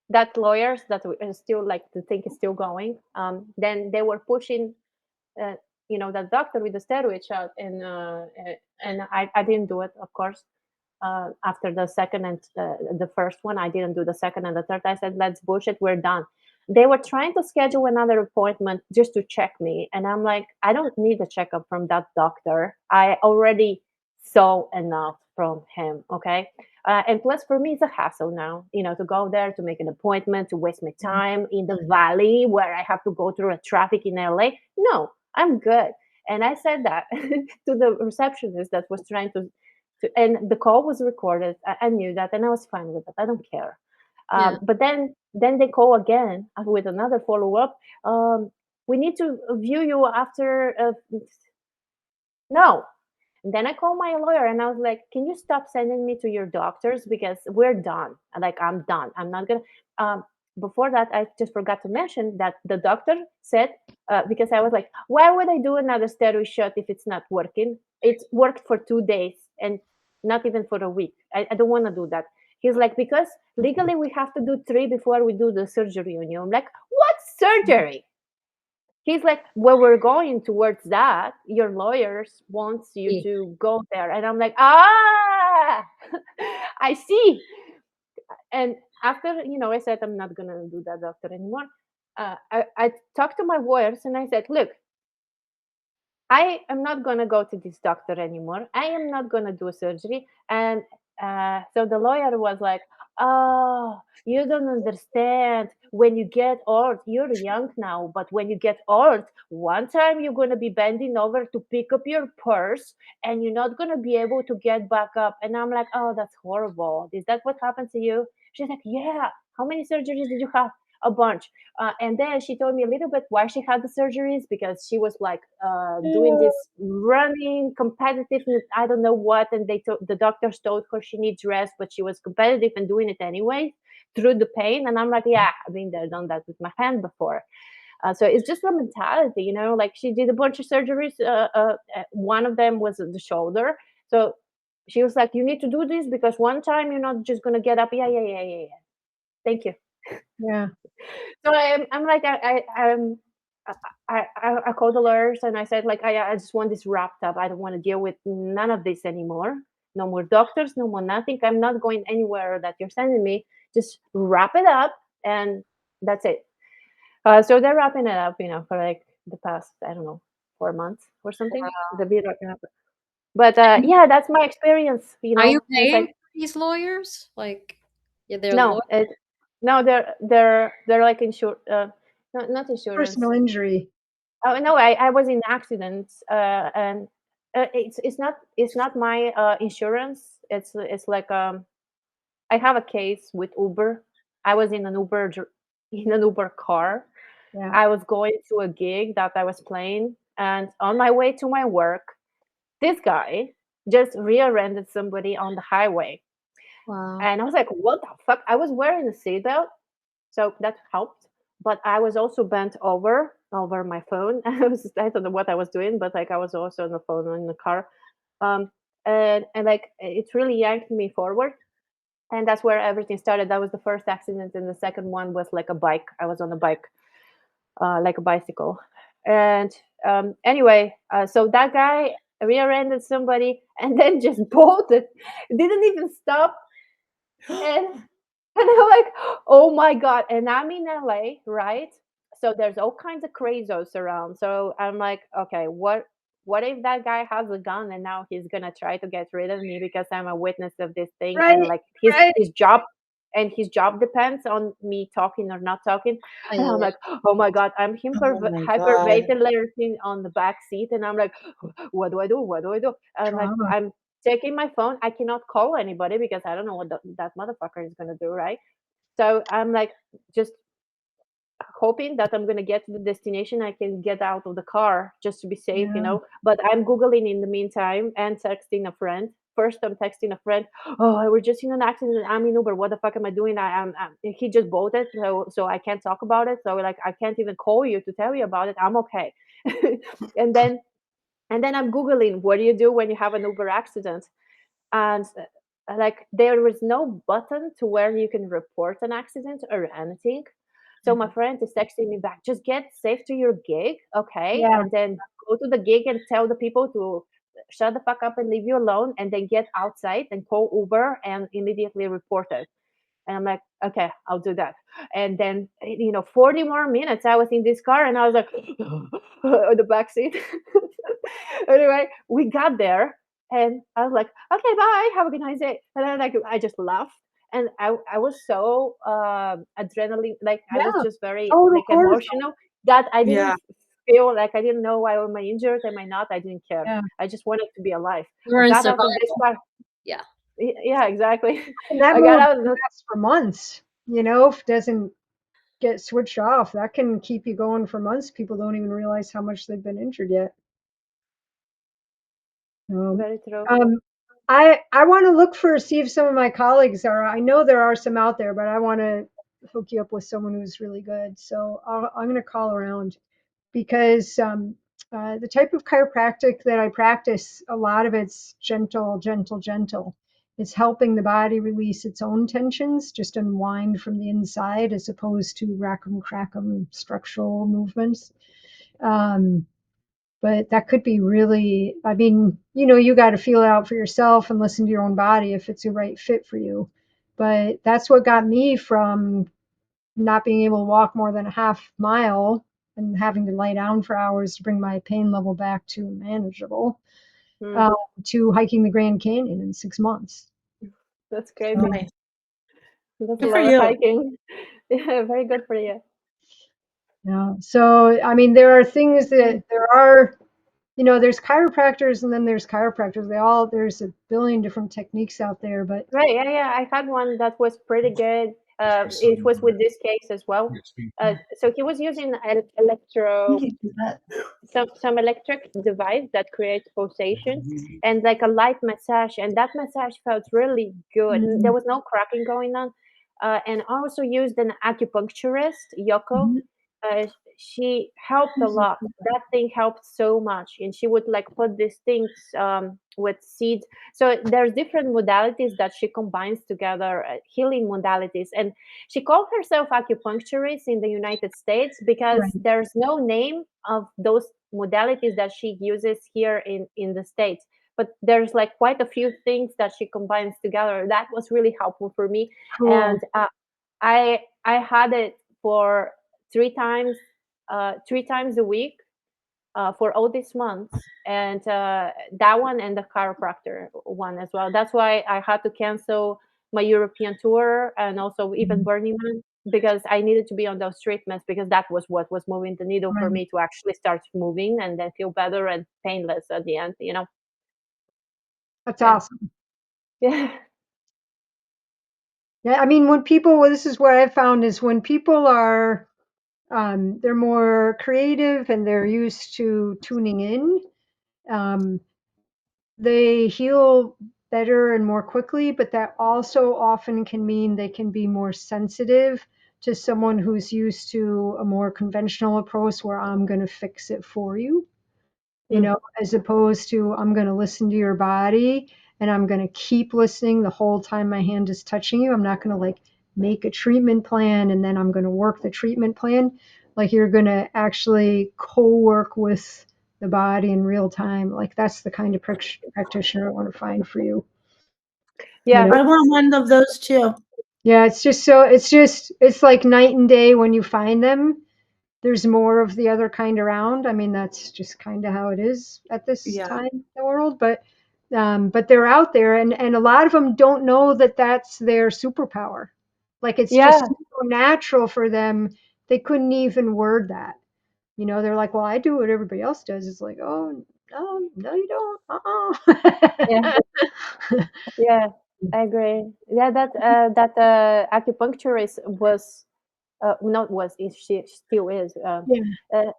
that lawyers that are still like the thing is still going. Then they were pushing, uh, that doctor with the steroid shot, and I didn't do it, of course. After the second and the first one, I didn't do the second and the third. I said, let's bullshit, we're done. They were trying to schedule another appointment just to check me. And I'm like, I don't need a checkup from that doctor. I already saw enough from him. Okay. And plus, for me, it's a hassle now, to go there, to make an appointment, to waste my time in the valley where I have to go through a traffic in LA. No, I'm good. And I said that to the receptionist that was trying and the call was recorded. I knew that, and I was fine with that. I don't care.
Yeah.
But then they call again with another follow up. We need to view you after. No. And then I called my lawyer and I was like, "Can you stop sending me to your doctors because we're done? Like I'm done. I'm not gonna." Um, Before that, I just forgot to mention that the doctor said, because I was like, "Why would I do another steroid shot if it's not working? It's worked for 2 days, and not even for a week. I don't want to do that. He's like, because legally we have to do 3 before we do the surgery on you. I'm like, what surgery? He's like, well, we're going towards that. Your lawyers wants you
E.
to go there. And I'm like, ah, I see. And after, I said, I'm not going to do that doctor anymore. I talked to my lawyers and I said, look, I am not going to go to this doctor anymore. I am not going to do surgery. And so the lawyer was like, oh, you don't understand. When you get old, you're young now, but when you get old, one time you're going to be bending over to pick up your purse and you're not going to be able to get back up. And I'm like, oh, that's horrible. Is that what happened to you? She's like, yeah. How many surgeries did you have? A bunch. And then she told me a little bit why she had the surgeries, because she was like doing this running competitive, I don't know what, and the doctors told her she needs rest, but she was competitive and doing it anyway through the pain. And I'm like, yeah, I've been there, done that with my hand before. So it's just a mentality, like she did a bunch of surgeries. One of them was the shoulder. So she was like, you need to do this because one time you're not just going to get up. Yeah, yeah, yeah, yeah, yeah. Thank you.
Yeah.
So I'm like, I called the lawyers and I said, like, I just want this wrapped up. I don't want to deal with none of this anymore. No more doctors, no more nothing. I'm not going anywhere that you're sending me. Just wrap it up and that's it. So they're wrapping it up, for like the past, I don't know, 4 months or something. They'll be wrapping up. But yeah, that's my experience.
Are you
It's
paying
like,
for these lawyers? Like, yeah, they're
no,
lawyers.
no, they're like not insurance.
Personal injury.
Oh no, I was in accidents, and it's not my insurance. It's like I have a case with Uber. I was in an Uber car.
Yeah.
I was going to a gig that I was playing, and on my way to my work, this guy just rear-ended somebody on the highway,
Wow.
and I was like, "What the fuck?" I was wearing a seatbelt, so that helped. But I was also bent over my phone. I don't know what I was doing, but like I was also on the phone in the car. Um, and like it really yanked me forward. And that's where everything started. That was the first accident, and the second one was like a bike. I was on a bike, like a bicycle. And anyway, so that guy rear-ended somebody and then just bolted, didn't even stop, and and I'm like, oh my God. And I'm in LA, right? So there's all kinds of crazos around. So I'm like, okay, what if that guy has a gun and now he's gonna try to get rid of me because I'm a witness of this thing, and
Right.
like his
Right.
his job and his job depends on me talking or not talking.
Oh,
And I'm
yeah.
like, oh my God, I'm
Oh my God.
hyperventilating on the back seat, and I'm like, what do I do? What do I do? I'm like,
Trauma.
I'm checking my phone. I cannot call anybody because I don't know what that motherfucker is gonna do, right? So I'm like just hoping that I'm gonna get to the destination. I can get out of the car just to be safe.
Yeah.
But I'm googling in the meantime and texting a friend. First, I'm texting a friend. Oh, we're just in an accident. I'm in Uber. What the fuck am I doing? He just bolted, so I can't talk about it. So like I can't even call you to tell you about it. I'm okay. and then and then I'm googling what do you do when you have an Uber accident, and like there is no button to where you can report an accident or anything. So my friend is texting me back, just get safe to your gig, okay,
Yeah.
and then go to the gig and tell the people to shut the fuck up and leave you alone, and then get outside and call Uber and immediately report it. And I'm like, okay, I'll do that. And then, 40 more minutes I was in this car and I was like, on the back seat. Anyway, we got there and I was like, okay, bye, have a good night day. And then like I just laughed. And I was so adrenaline, like I was
Yeah.
just very
Total
like
cortisol.
emotional that I
Yeah.
didn't feel like I didn't know am I injured, am I not? I didn't care.
Yeah.
I just wanted to be alive.
We're
I
in
got out of this
survival.
car.
Yeah.
Yeah, exactly.
And that
I got
mode
out of
can
the
last for months. If it doesn't get switched off, that can keep you going for months. People don't even realize how much they've been injured yet. Um,
very true.
um, I want to look see if some of my colleagues are. I know there are some out there, but I want to hook you up with someone who's really good. So I'm going to call around because the type of chiropractic that I practice, a lot of it's gentle, gentle, gentle. It's helping the body release its own tensions, just unwind from the inside, as opposed to rack 'em, crack 'em structural movements. Um, but that could be really, I mean, you got to feel it out for yourself and listen to your own body if it's the right fit for you. But that's what got me from not being able to walk more than a half mile and having to lie down for hours to bring my pain level back to manageable,
Hmm.
to hiking the Grand Canyon in 6 months.
That's
So,
crazy.
Nice.
That's a
Good for
lot of
you.
hiking. Yeah, very good for you.
yeah. So, I mean, there are things that there are, there's chiropractors and then there's chiropractors. There's a billion different techniques out there, but
Right, yeah, yeah. I had one that was pretty good. It was with this case as well. So he was using some electric device that creates pulsations and like a light massage, and that massage felt really good. And there
mm,
was no cracking going on. And also used an acupuncturist, Yoko.
mhm,
Uh, she helped a lot. That thing helped so much, and she would like put these things with seeds. So there's different modalities that she combines together, healing modalities, and she called herself acupuncturist in the United States because
right,
there's no name of those modalities that she uses here in the States. But there's like quite a few things that she combines together. That was really helpful for me,
cool.
and I had it for 3 times, 3 times a week for all these months, and that one and the chiropractor one as well. That's why I had to cancel my European tour and also even
Mhm,
Burning Man because I needed to be on those treatments because that was what was moving the needle for
right.
me to actually start moving and then feel better and painless at the end.
That's
Yeah,
awesome.
yeah,
Yeah, I mean, this is what I've found is when people are, they're more creative and they're used to tuning in, um, they heal better and more quickly, but that also often can mean they can be more sensitive to someone who's used to a more conventional approach where I'm going to fix it for you,
mm,
as opposed to I'm going to listen to your body and I'm going to keep listening the whole time my hand is touching you. I'm not going to like make a treatment plan and then I'm going to work the treatment plan. Like you're going to actually co-work with the body in real time. Like that's the kind of practitioner I want to find for you. You
yeah,
know,
I want one of those too.
yeah, it's like night and day when you find them. There's more of the other kind around. I mean, that's just kind of how it is at this
Yeah.
time in the world. But they're out there, and a lot of them don't know that that's their superpower. Like it's just
yeah,
so natural for them. They couldn't even word that. They're like, "Well, I do what everybody else does." It's like, "Oh, no, no, you don't.
yeah.
Uh-uh."
Yeah, I agree. Yeah, that acupuncturist was not was is she still
Yeah,
uh,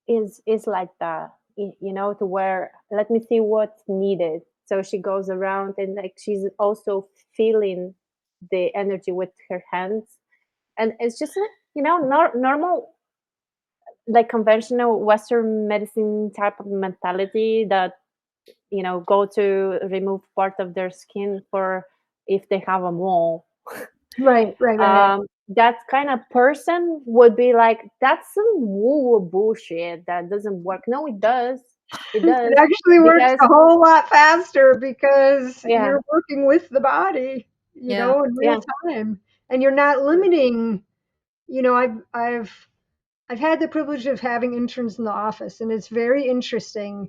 is like that. To where let me see what's needed. So she goes around and like she's also feeling the energy with her hands, and it's just like normal like conventional Western medicine type of mentality that go to remove part of their skin for if they have a mole.
right, right, right.
That kind of person would be like, that's some woo bullshit that doesn't work. No, it does. It
It
does
actually works
because
a whole lot faster because
yeah,
you're working with the body,
Yeah.
in real
yeah,
time, and you're not limiting. I've had the privilege of having interns in the office, and it's very interesting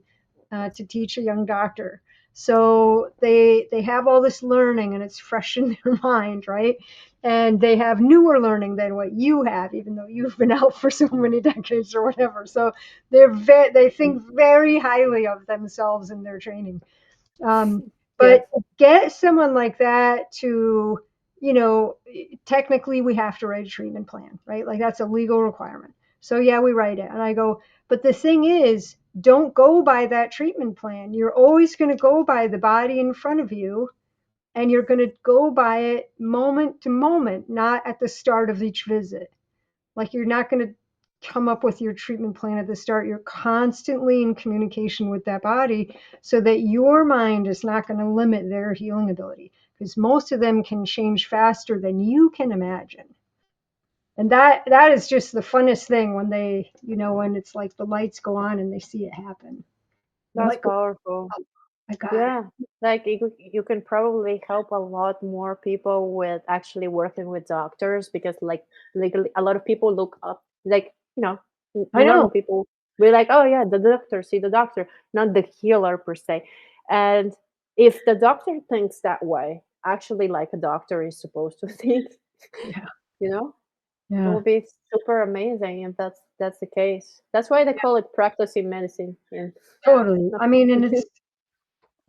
to teach a young doctor. So they have all this learning, and it's fresh in their mind, right? And they have newer learning than what you have, even though you've been out for so many decades or whatever. So they think very highly of themselves in their training. Um,
yeah,
but get someone like that to, you know, technically we have to write a treatment plan, right? Like that's a legal requirement. So yeah, we write it. And I go, but the thing is, don't go by that treatment plan. You're always going to go by the body in front of you, and you're going to go by it moment to moment, not at the start of each visit. Like you're not going to come up with your treatment plan at the start. You're constantly in communication with that body so that your mind is not going to limit their healing ability, because most of them can change faster than you can imagine. And that is just the funnest thing when they, when it's like the lights go on and they see it happen. They're
That's
like,
powerful.
oh, I got it.
Yeah, like you can probably help a lot more people with actually working with doctors, because like legally a lot of people look up, like,
I know.
normal people be like, oh yeah, the doctor, see the doctor, not the healer per se. And if the doctor thinks that way, actually, like a doctor is supposed to think,
Yeah.
you know, it
Yeah.
will be super amazing if that's the case. That's why they call it practicing medicine. And
Totally. I mean, and it's,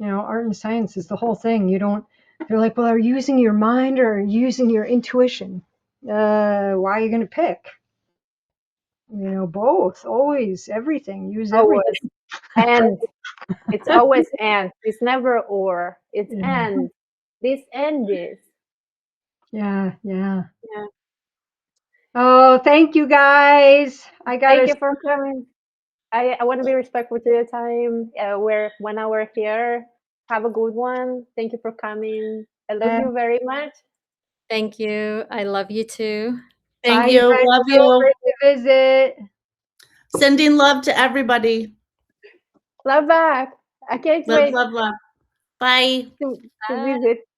art and science is the whole thing. They're like, well, are you using your mind or are you using your intuition? Why are you going to pick? Both, always, everything, use
always.
everything.
And it's always and. It's never or. It's
Yeah.
and. This and this.
Yeah.
Yeah.
Oh, thank you guys. I got
Thank
to,
you for coming. I want to be respectful to your time. We're 1 hour here. Have a good one. Thank you for coming. I love you very much.
Thank you. I love you too.
Thank
bye,
you.
guys.
Love
So
you.
great to visit.
Sending love to everybody.
Love back. I can't
Love,
wait
love, love. Bye.
to visit.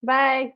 Bye.